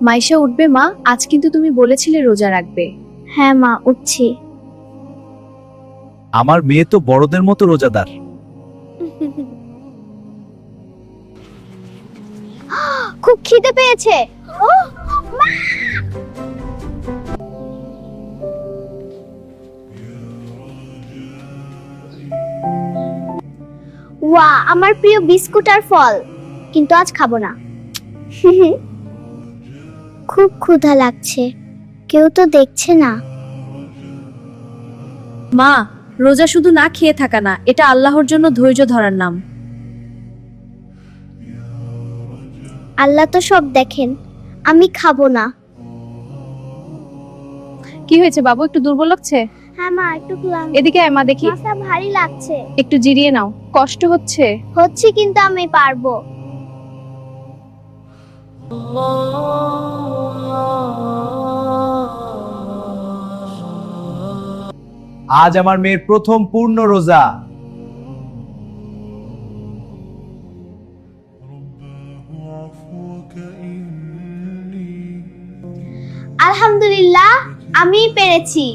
মাইশা উঠবে মা, আজ কিন্তু তুমি বলেছিলে রোজা রাখবে। হ্যাঁ মা, উঠছি। আমার মেয়ে তো বড়দের মতো রোজাদার। খুব খিদে পেয়েছে। ও মা! ওয়া, আমার প্রিয় বিস্কুট আর ফল, কিন্তু আজ খাবো না। খুব ক্ষুধা লাগছে, কেউ তো দেখছে না। মা, রোজা শুধু না খেয়ে থাকা না, এটা আল্লাহর জন্য ধৈর্য ধরার নাম। আল্লাহ তো সব দেখেন, আমি খাবো না। কি হয়েছে বাবু, একটু দুর্বল লাগছে? হ্যাঁ মা, একটু ক্লান্ত। এদিকে আয় মা, দেখি। মাথা ভারী লাগছে। একটু জিরিয়ে নাও, কষ্ট হচ্ছে। হচ্ছে, কিন্তু আমি পারবো। আজ আমার মেয়ের প্রথম পূর্ণ রোজা। আলহামদুলিল্লাহ, আমি পেরেছি।